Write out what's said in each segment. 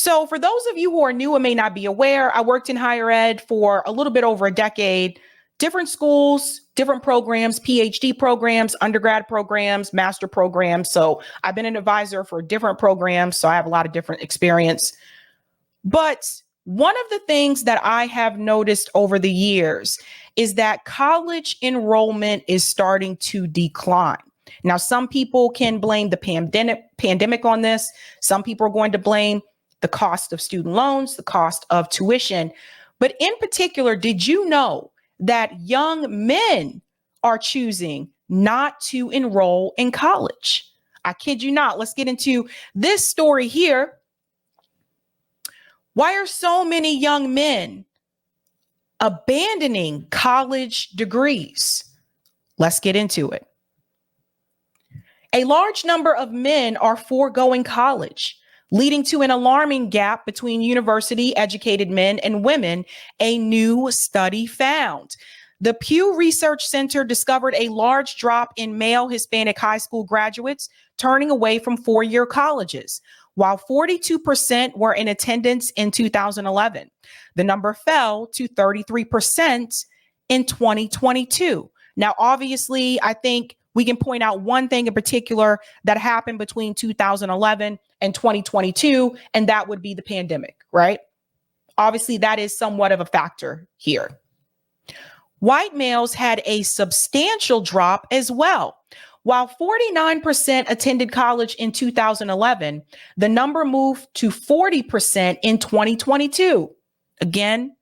So for those of you who are new and may not be aware, I worked in higher ed for a little bit over a decade, different schools, different programs, PhD programs, undergrad programs, master programs. So I've been an advisor for different programs. So I have a lot of different experience. But one of the things that I have noticed over the years is that college enrollment is starting to decline. Now, some people can blame the pandemic on this. Some people are going to blame the cost of student loans, the cost of tuition. But in particular, did you know that young men are choosing not to enroll in college? I kid you not. Let's get into this story here. Why are so many young men abandoning college degrees? Let's get into it. A large number of men are foregoing college, leading to an alarming gap between university-educated men and women, a new study found. The Pew Research Center discovered a large drop in male Hispanic high school graduates turning away from four-year colleges, while 42% were in attendance in 2011. The number fell to 33% in 2022. Now, obviously, I think we can point out one thing in particular that happened between 2011 and 2022, and that would be the pandemic, right? Obviously, that is somewhat of a factor here. White males had a substantial drop as well. While 49% attended college in 2011, the number moved to 40% in 2022. Again,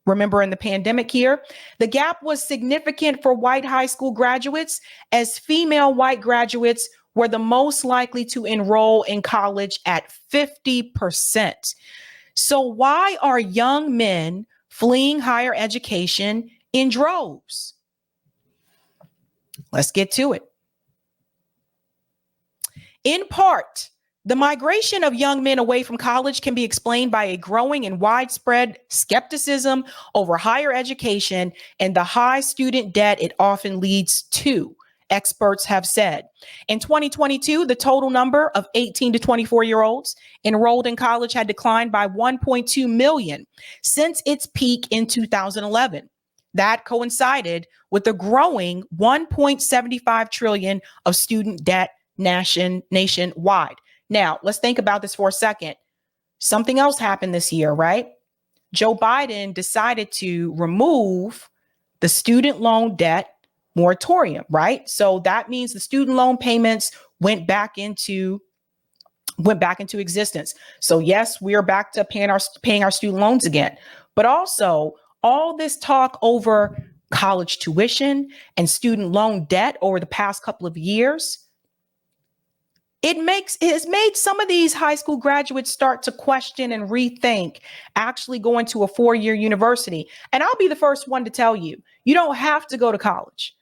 remember in the pandemic here, the gap was significant for white high school graduates, as female white graduates were the most likely to enroll in college at 50%. So why are young men fleeing higher education in droves? Let's get to it. In part, the migration of young men away from college can be explained by a growing and widespread skepticism over higher education and the high student debt it often leads to, experts have said. In 2022, the total number of 18 to 24-year-olds enrolled in college had declined by 1.2 million since its peak in 2011. That coincided with the growing 1.75 trillion of student debt nationwide. Now, let's think about this for a second. Something else happened this year, right? Joe Biden decided to remove the student loan debt moratorium, right? So that means the student loan payments went back into existence. So yes, we are back to paying our student loans again. But also, all this talk over college tuition and student loan debt over the past couple of years, it has made some of these high school graduates start to question and rethink actually going to a four-year university. And I'll be the first one to tell you, you don't have to go to college.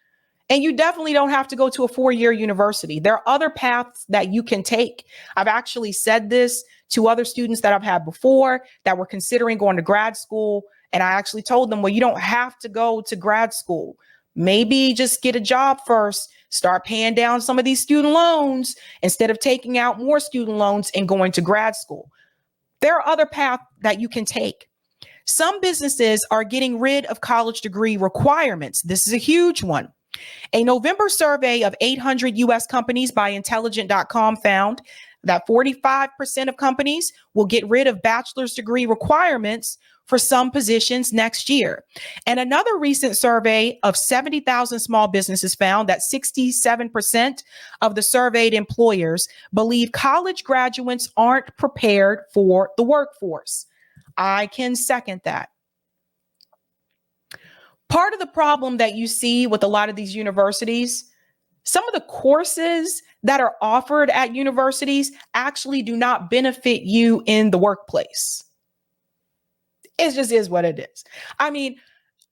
And you definitely don't have to go to a four-year university. There are other paths that you can take. I've actually said this to other students that I've had before that were considering going to grad school. And I actually told them, well, you don't have to go to grad school. Maybe just get a job first, start paying down some of these student loans instead of taking out more student loans and going to grad school. There are other paths that you can take. Some businesses are getting rid of college degree requirements. This is a huge one. A November survey of 800 U.S. companies by intelligent.com found that 45% of companies will get rid of bachelor's degree requirements for some positions next year. And another recent survey of 70,000 small businesses found that 67% of the surveyed employers believe college graduates aren't prepared for the workforce. I can second that. Part of the problem that you see with a lot of these universities, some of the courses that are offered at universities actually do not benefit you in the workplace. It just is what it is. I mean,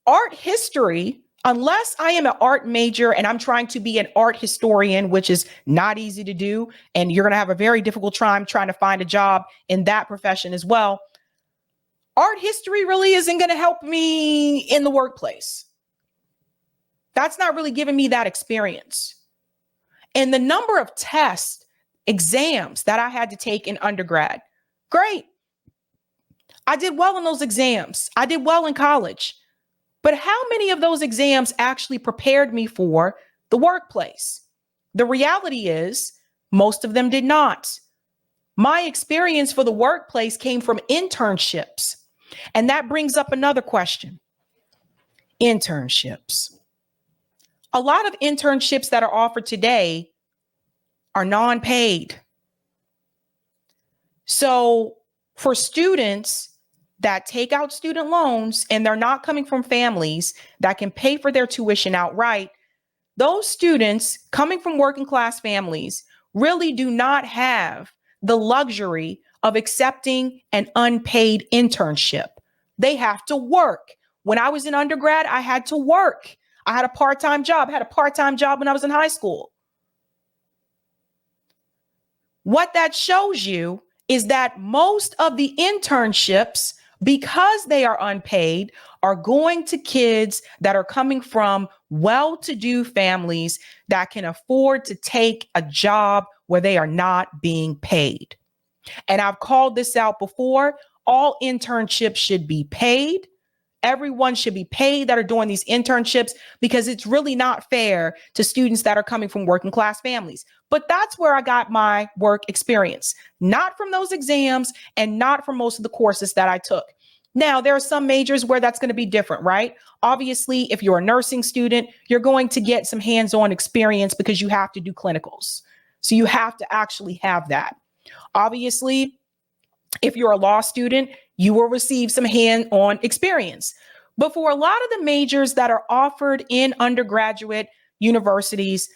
art history, unless I am an art major and I'm trying to be an art historian, which is not easy to do, and you're going to have a very difficult time trying to find a job in that profession as well. Art history really isn't going to help me in the workplace. That's not really giving me that experience. And the number of tests, exams that I had to take in undergrad, great. I did well in those exams. I did well in college. But how many of those exams actually prepared me for the workplace? The reality is most of them did not. My experience for the workplace came from internships. And that brings up another question. Internships. A lot of internships that are offered today are non-paid. So for students that take out student loans and they're not coming from families that can pay for their tuition outright, those students coming from working class families really do not have the luxury of accepting an unpaid internship. They have to work. When I was in undergrad, I had to work. I had a part-time job. I had a part-time job when I was in high school. What that shows you is that most of the internships, because they are unpaid, are going to kids that are coming from well-to-do families that can afford to take a job where they are not being paid. And I've called this out before. All internships should be paid. Everyone should be paid that are doing these internships, because it's really not fair to students that are coming from working class families. But that's where I got my work experience, not from those exams and not from most of the courses that I took. Now, there are some majors where that's going to be different, right? Obviously, if you're a nursing student, you're going to get some hands-on experience because you have to do clinicals. So you have to actually have that. Obviously, if you're a law student, you will receive some hand-on experience. But for a lot of the majors that are offered in undergraduate universities,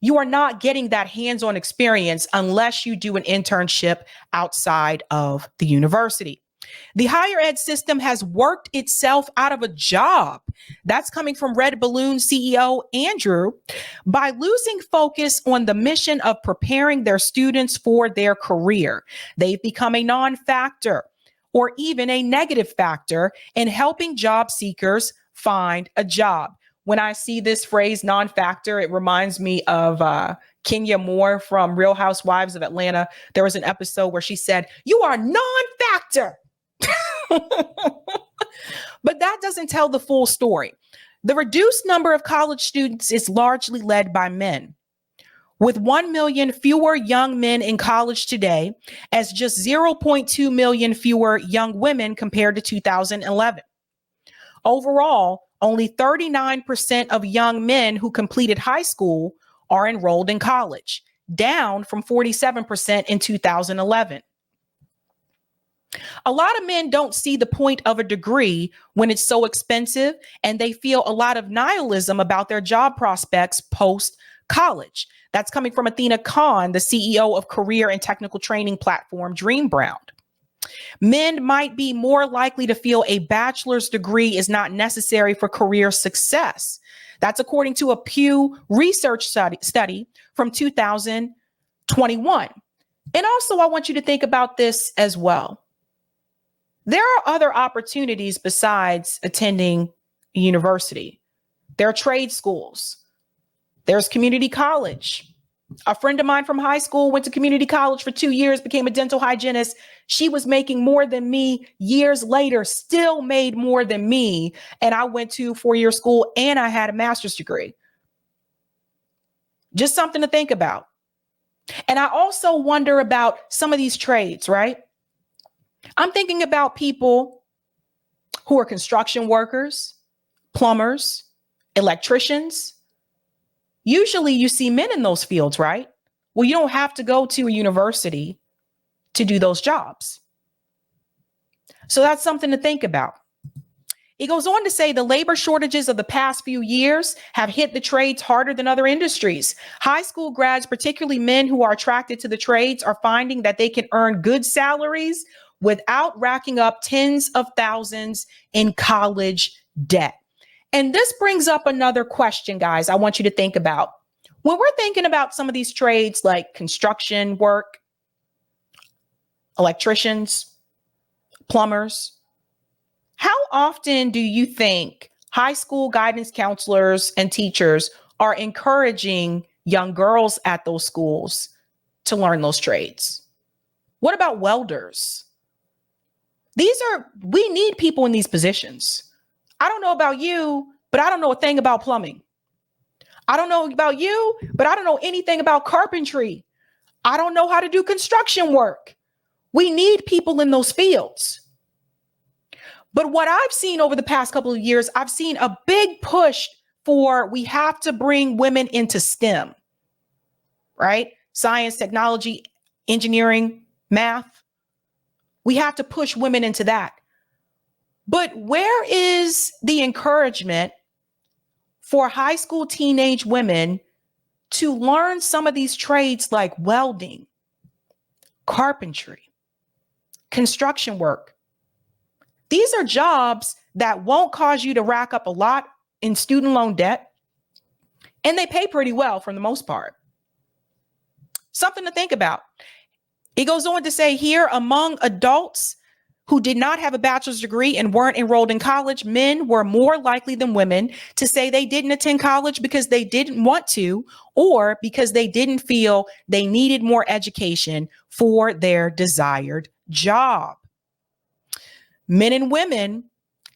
you are not getting that hands-on experience unless you do an internship outside of the university. The higher ed system has worked itself out of a job. That's coming from Red Balloon CEO Andrew, by losing focus on the mission of preparing their students for their career. They've become a non-factor or even a negative factor in helping job seekers find a job. When I see this phrase non-factor, it reminds me of Kenya Moore from Real Housewives of Atlanta. There was an episode where she said, "You are non-factor." But that doesn't tell the full story. The reduced number of college students is largely led by men, with 1 million fewer young men in college today, as just 0.2 million fewer young women compared to 2011. Overall, only 39% of young men who completed high school are enrolled in college, down from 47% in 2011. A lot of men don't see the point of a degree when it's so expensive, and they feel a lot of nihilism about their job prospects post-college. That's coming from Athena Khan, the CEO of career and technical training platform Dreambound. Men might be more likely to feel a bachelor's degree is not necessary for career success. That's according to a Pew Research study from 2021. And also, I want you to think about this as well. There are other opportunities besides attending a university. There are trade schools. There's community college. A friend of mine from high school went to community college for 2 years, became a dental hygienist. She was making more than me years later, still made more than me. And I went to 4-year school and I had a master's degree. Just something to think about. And I also wonder about some of these trades, right? I'm thinking about people who are construction workers, plumbers, electricians. Usually you see men in those fields, right? Well, you don't have to go to a university to do those jobs. So that's something to think about. It goes on to say the labor shortages of the past few years have hit the trades harder than other industries. High school grads, particularly men who are attracted to the trades, are finding that they can earn good salaries without racking up tens of thousands in college debt. And this brings up another question, guys, I want you to think about. When we're thinking about some of these trades like construction work, electricians, plumbers, how often do you think high school guidance counselors and teachers are encouraging young girls at those schools to learn those trades? What about welders? We need people in these positions. I don't know about you, but I don't know a thing about plumbing. I don't know about you, but I don't know anything about carpentry. I don't know how to do construction work. We need people in those fields. But what I've seen over the past couple of years, I've seen a big push for we have to bring women into STEM, right? Science, technology, engineering, math. We have to push women into that. But where is the encouragement for high school teenage women to learn some of these trades like welding, carpentry, construction work? These are jobs that won't cause you to rack up a lot in student loan debt, and they pay pretty well for the most part. Something to think about. It goes on to say here, among adults who did not have a bachelor's degree and weren't enrolled in college, men were more likely than women to say they didn't attend college because they didn't want to, or because they didn't feel they needed more education for their desired job. Men and women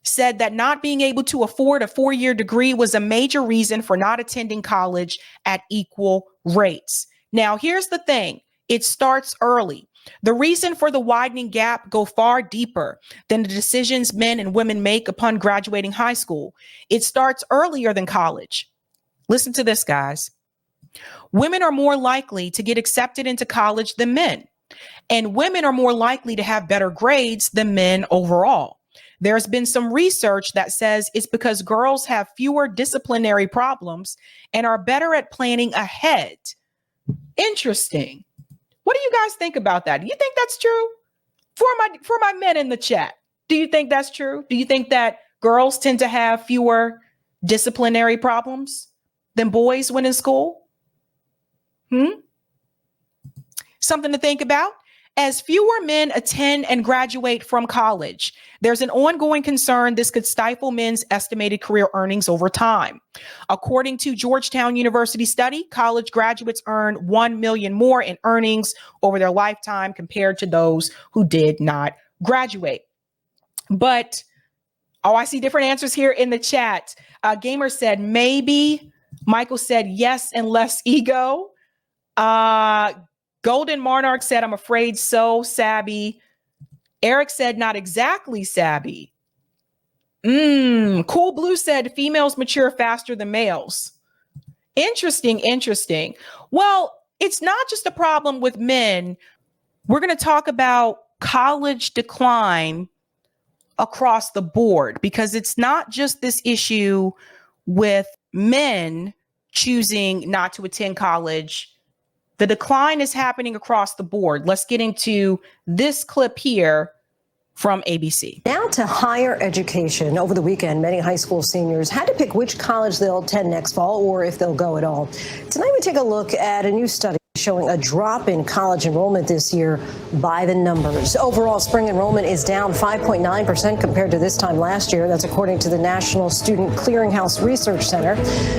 said that not being able to afford a 4-year degree was a major reason for not attending college at equal rates. Now, here's the thing. It starts early. The reason for the widening gap go far deeper than the decisions men and women make upon graduating high school. It starts earlier than college. Listen to this, guys. Women are more likely to get accepted into college than men, and women are more likely to have better grades than men overall. There's been some research that says it's because girls have fewer disciplinary problems and are better at planning ahead. Interesting. What do you guys think about that? Do you think that's true? For my men in the chat, do you think that's true? Do you think that girls tend to have fewer disciplinary problems than boys when in school? Something to think about. As fewer men attend and graduate from college, there's an ongoing concern this could stifle men's estimated career earnings over time. According to Georgetown University study, college graduates earn $1 million more in earnings over their lifetime compared to those who did not graduate. But, I see different answers here in the chat. Gamer said maybe. Michael said yes and less ego. Golden Monarch said, I'm afraid so, Sabby. Eric said, not exactly, Sabby. Cool Blue said, females mature faster than males. Interesting. Well, it's not just a problem with men. We're going to talk about college decline across the board, because it's not just this issue with men choosing not to attend college. The decline is happening across the board. Let's get into this clip here from ABC. Now to higher education. Over the weekend, many high school seniors had to pick which college they'll attend next fall, or if they'll go at all. Tonight, we take a look at a new study showing a drop in college enrollment this year by the numbers. Overall, spring enrollment is down 5.9% compared to this time last year. That's according to the National Student Clearinghouse Research Center.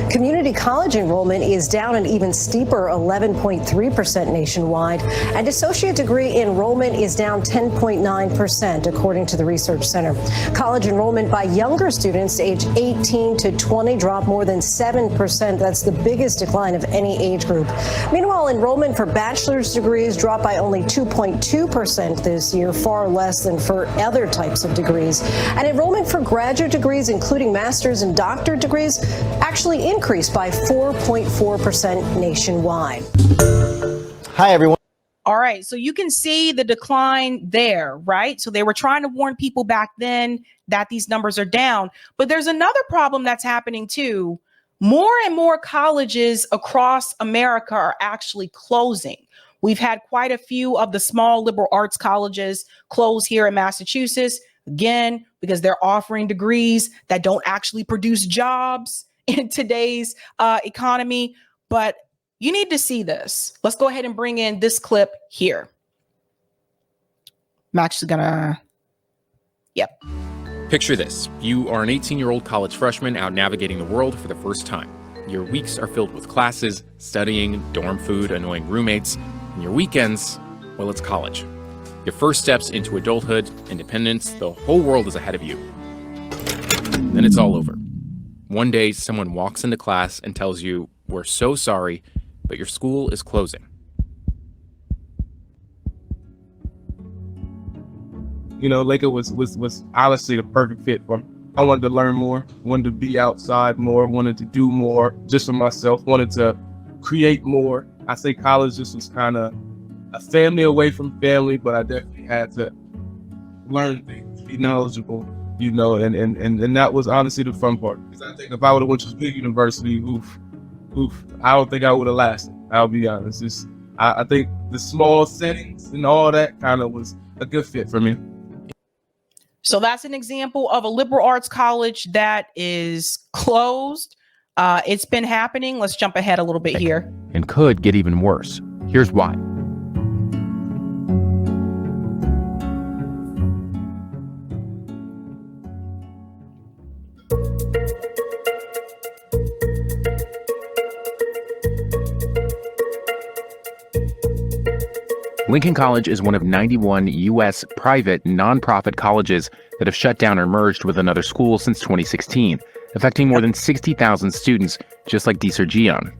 Community college enrollment is down an even steeper 11.3% nationwide, and associate degree enrollment is down 10.9%, according to the Research Center. College enrollment by younger students age 18 to 20 dropped more than 7%. That's the biggest decline of any age group. Meanwhile, enrollment for bachelor's degrees dropped by only 2.2% this year, far less than for other types of degrees. And enrollment for graduate degrees, including master's and doctorate degrees, actually increased by 4.4% nationwide. Hi, everyone. All right. So you can see the decline there, right? So they were trying to warn people back then that these numbers are down. But there's another problem that's happening, too. More and more colleges across America are actually closing. We've had quite a few of the small liberal arts colleges close here in Massachusetts, again, because they're offering degrees that don't actually produce jobs in today's economy. But you need to see this. Let's go ahead and bring in this clip here. I'm actually gonna, yep. Picture this. You are an 18-year-old college freshman out navigating the world for the first time. Your weeks are filled with classes, studying, dorm food, annoying roommates, and your weekends, well, it's college. Your first steps into adulthood, independence, the whole world is ahead of you. Then it's all over. One day, someone walks into class and tells you, "We're so sorry, but your school is closing." You know, Laker was honestly the perfect fit for me. I wanted to learn more, wanted to be outside more, wanted to do more just for myself, wanted to create more. I say college just was kind of a family away from family, but I definitely had to learn things, be knowledgeable, you know, and that was honestly the fun part. Because I think if I would have went to a big university, I don't think I would have lasted. I'll be honest. I think the small settings and all that kind of was a good fit for me. So that's an example of a liberal arts college that is closed. It's been happening. Let's jump ahead a little bit here. And could get even worse. Here's why. Lincoln College is one of 91 U.S. private nonprofit colleges that have shut down or merged with another school since 2016, affecting more than 60,000 students, just like Diva'sDoodles.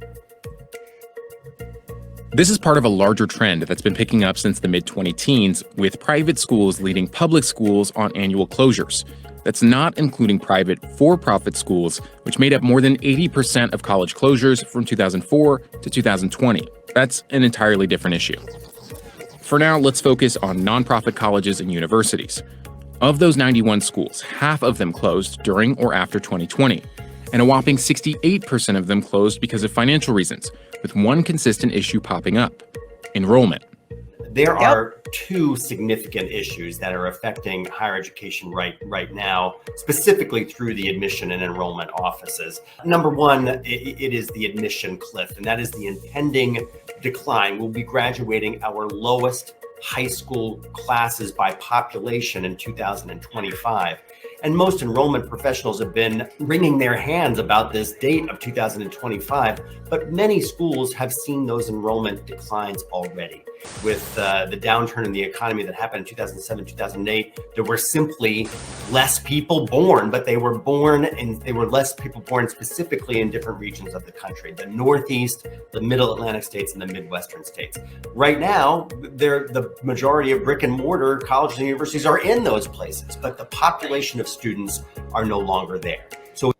This is part of a larger trend that's been picking up since the mid-2010s, with private schools leading public schools on annual closures. That's not including private for-profit schools, which made up more than 80% of college closures from 2004 to 2020. That's an entirely different issue. For now, let's focus on nonprofit colleges and universities. Of those 91 schools, half of them closed during or after 2020, and a whopping 68% of them closed because of financial reasons, with one consistent issue popping up: enrollment. There are two significant issues that are affecting higher education right now, specifically through the admission and enrollment offices. Number one, it is the admission cliff, and that is the impending decline. We'll be graduating our lowest high school classes by population in 2025. And most enrollment professionals have been wringing their hands about this date of 2025, but many schools have seen those enrollment declines already. With the downturn in the economy that happened in 2007, 2008, there were simply less people born, but they were less people born specifically in different regions of the country: the Northeast, the Middle Atlantic states, and the Midwestern states. Right now, the majority of brick and mortar colleges and universities are in those places, but the population of students are no longer there. So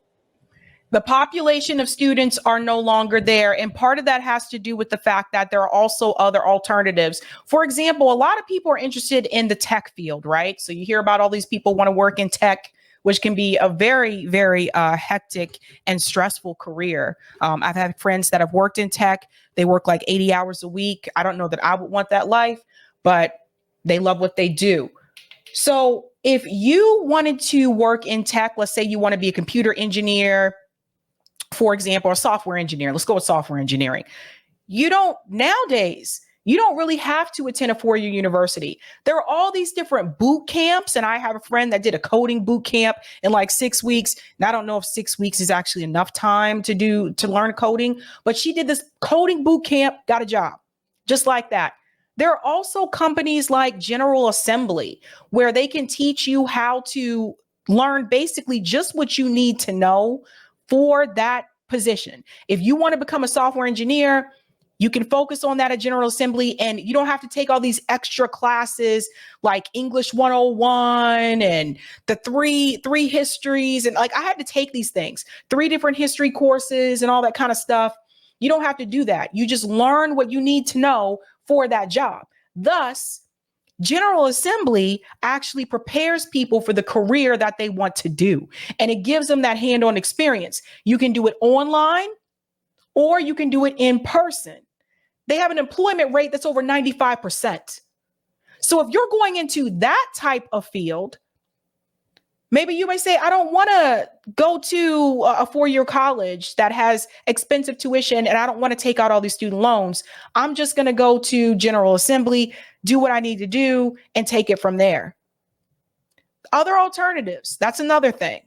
the population of students are no longer there. And part of that has to do with the fact that there are also other alternatives. For example, a lot of people are interested in the tech field, right? So you hear about all these people want to work in tech, which can be a very, very hectic and stressful career. I've had friends that have worked in tech. They work like 80 hours a week. I don't know that I would want that life, but they love what they do. So if you wanted to work in tech, let's say you want to be a computer engineer, for example, or software engineer. Let's go with software engineering. Nowadays, you don't really have to attend a four-year university. There are all these different boot camps. And I have a friend that did a coding boot camp in like 6 weeks. And I don't know if 6 weeks is actually enough time to learn coding, but she did this coding boot camp, got a job just like that. There are also companies like General Assembly where they can teach you how to learn basically just what you need to know for that position. If you want to become a software engineer, you can focus on that at General Assembly, and you don't have to take all these extra classes like English 101 and the three histories. And like I had to take these things, 3 different history courses and all that kind of stuff. You don't have to do that. You just learn what you need to know for that job. Thus, General Assembly actually prepares people for the career that they want to do, and it gives them that hand-on experience. You can do it online or you can do it in person. They have an employment rate that's over 95%. So if you're going into that type of field, maybe you may say, I don't want to go to a 4-year college that has expensive tuition and I don't want to take out all these student loans. I'm just going to go to General Assembly, do what I need to do, and take it from there. Other alternatives, that's another thing.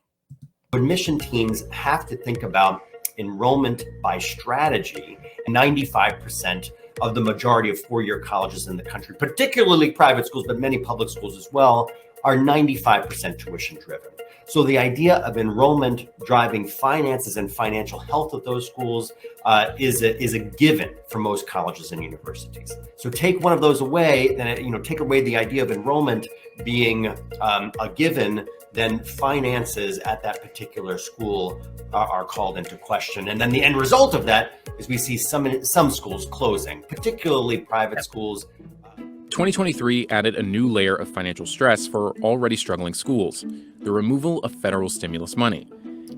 admission teams have to think about enrollment by strategy. 95% of the majority of four-year colleges in the country, particularly private schools, but many public schools as well, are 95% tuition driven. So the idea of enrollment driving finances and financial health of those schools is a given for most colleges and universities. So take one of those away, then take away the idea of enrollment being a given, then finances at that particular school are called into question. And then the end result of that is we see some schools closing, particularly private schools. 2023 added a new layer of financial stress for already struggling schools, the removal of federal stimulus money.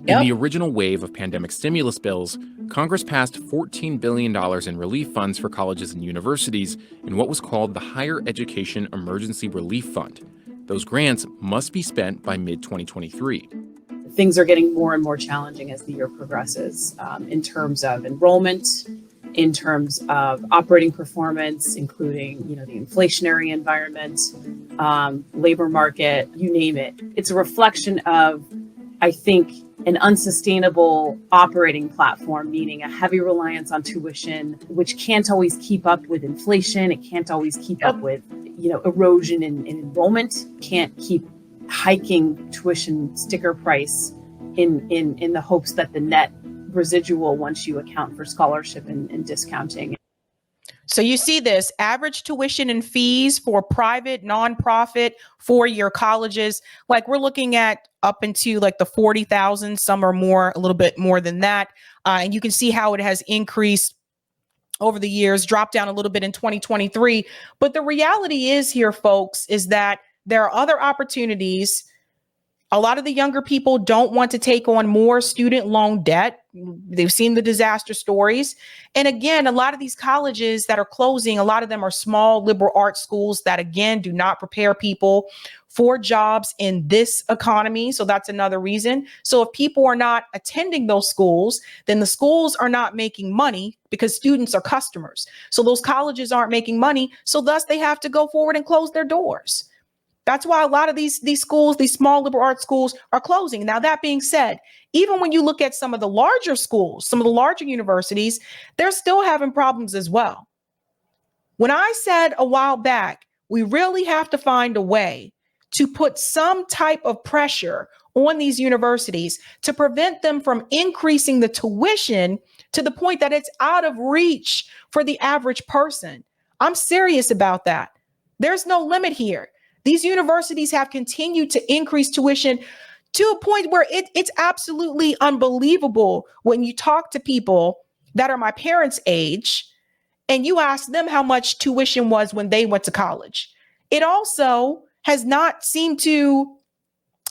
In the original wave of pandemic stimulus bills, Congress passed $14 billion in relief funds for colleges and universities in what was called the Higher Education Emergency Relief Fund. Those grants must be spent by mid-2023. Things are getting more and more challenging as the year progresses, in terms of enrollment, in terms of operating performance, including, the inflationary environment, labor market, you name it. It's a reflection of, I think, an unsustainable operating platform, meaning a heavy reliance on tuition, which can't always keep up with inflation. It can't always keep up with, erosion in enrollment, can't keep hiking tuition sticker price in the hopes that the net residual, once you account for scholarship and discounting. So you see this average tuition and fees for private, nonprofit, four-year colleges, like we're looking at up into like the 40,000, some are more, a little bit more than that. And you can see how it has increased over the years, dropped down a little bit in 2023. But the reality is here, folks, is that there are other opportunities. A lot of the younger people don't want to take on more student loan debt. They've seen the disaster stories. And again, a lot of these colleges that are closing, a lot of them are small liberal arts schools that, again, do not prepare people for jobs in this economy. So that's another reason. So if people are not attending those schools, then the schools are not making money because students are customers. So those colleges aren't making money. So thus they have to go forward and close their doors. That's why a lot of these schools, these small liberal arts schools, are closing. Now, that being said, even when you look at some of the larger schools, some of the larger universities, they're still having problems as well. When I said a while back, we really have to find a way to put some type of pressure on these universities to prevent them from increasing the tuition to the point that it's out of reach for the average person. I'm serious about that. There's no limit here. These universities have continued to increase tuition to a point where it's absolutely unbelievable when you talk to people that are my parents' age and you ask them how much tuition was when they went to college. It also has not seemed to,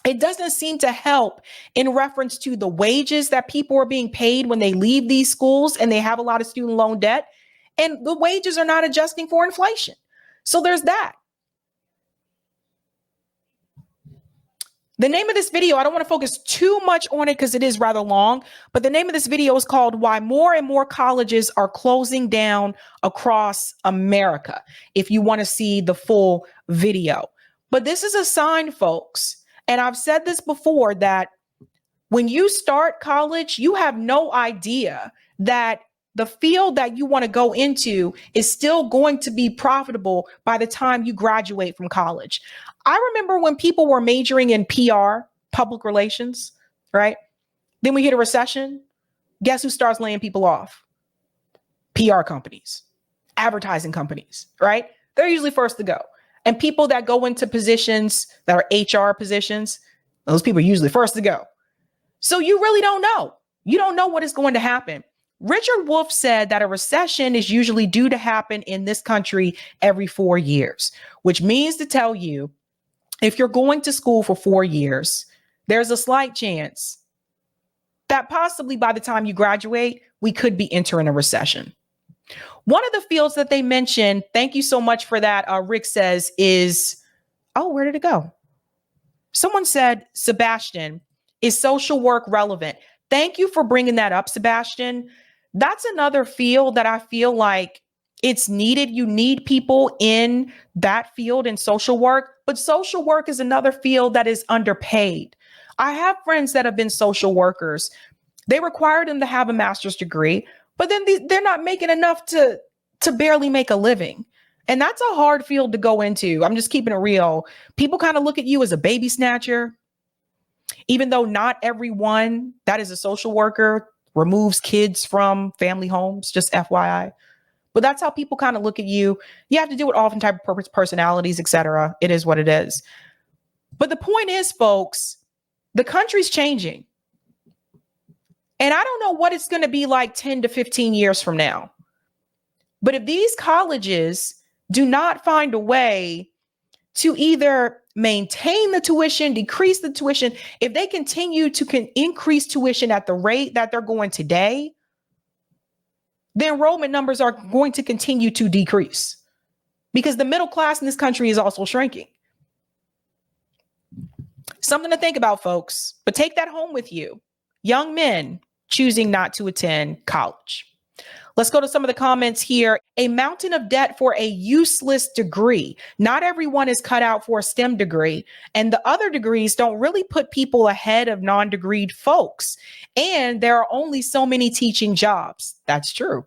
it doesn't seem to help in reference to the wages that people are being paid when they leave these schools and they have a lot of student loan debt, and the wages are not adjusting for inflation. So there's that. The name of this video, I don't want to focus too much on it because it is rather long, but the name of this video is called Why More and More Colleges Are Closing Down Across America, if you want to see the full video. But this is a sign, folks, and I've said this before, that when you start college, you have no idea that the field that you want to go into is still going to be profitable by the time you graduate from college. I remember when people were majoring in PR, public relations, right? Then we hit a recession. Guess who starts laying people off? PR companies, advertising companies, right? They're usually first to go. And people that go into positions that are HR positions, those people are usually first to go. So you really don't know. You don't know what is going to happen. Richard Wolff said that a recession is usually due to happen in this country every 4 years, which means to tell you, if you're going to school for 4 years, there's a slight chance that possibly by the time you graduate, we could be entering a recession. One of the fields that they mentioned, thank you so much for that, Rick says, is, oh, where did it go? Someone said, Sebastian, is social work relevant? Thank you for bringing that up, Sebastian. That's another field that I feel like it's needed. You need people in that field in social work, but social work is another field that is underpaid. I have friends that have been social workers. They require them to have a master's degree, but then they're not making enough to to barely make a living. And that's a hard field to go into. I'm just keeping it real. People kind of look at you as a baby snatcher, even though not everyone that is a social worker removes kids from family homes, just FYI. But that's how people kind of look at you. You have to deal with all different type of personalities, etc. It is what it is. But the point is, folks, the country's changing. And I don't know what it's going to be like 10 to 15 years from now. But if these colleges do not find a way to either maintain the tuition, decrease the tuition, if they continue to increase tuition at the rate that they're going today, the enrollment numbers are going to continue to decrease because the middle class in this country is also shrinking. Something to think about, folks, but take that home with you. Young men choosing not to attend college. Let's go to some of the comments here. A mountain of debt for a useless degree. Not everyone is cut out for a STEM degree, and the other degrees don't really put people ahead of non-degreed folks. And there are only so many teaching jobs. That's true.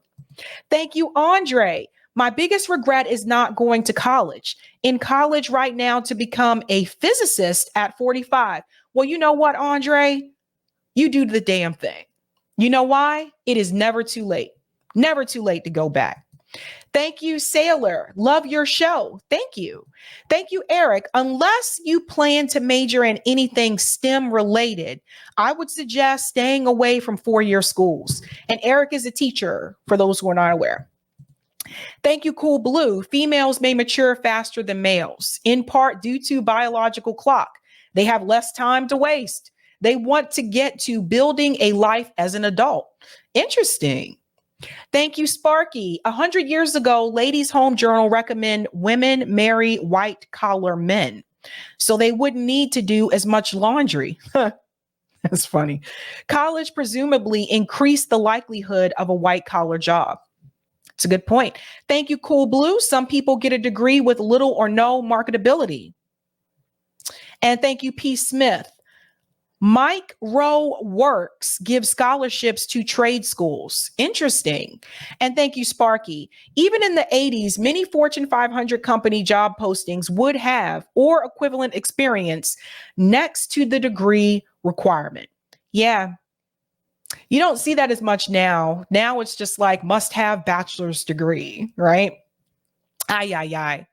Thank you, Andre. My biggest regret is not going to college. In college right now to become a physicist at 45. Well, you know what, Andre? You do the damn thing. You know why? It is never too late. Never too late to go back. Thank you, Sailor. Love your show. Thank you. Thank you, Eric. Unless you plan to major in anything STEM related, I would suggest staying away from four-year schools. And Eric is a teacher, for those who are not aware. Thank you, Cool Blue. Females may mature faster than males, in part due to biological clock. They have less time to waste. They want to get to building a life as an adult. Interesting. Thank you, Sparky. 100 years ago, Ladies' Home Journal recommend women marry white-collar men so they wouldn't need to do as much laundry. That's funny. College presumably increased the likelihood of a white-collar job. It's a good point. Thank you, Cool Blue. Some people get a degree with little or no marketability. And thank you, P. Smith. Mike Rowe Works gives scholarships to trade schools. Interesting. And thank you, Sparky. Even in the 80s, many Fortune 500 company job postings would have or equivalent experience next to the degree requirement. Yeah. You don't see that as much now. Now it's just like must have bachelor's degree, right? Aye, aye, aye.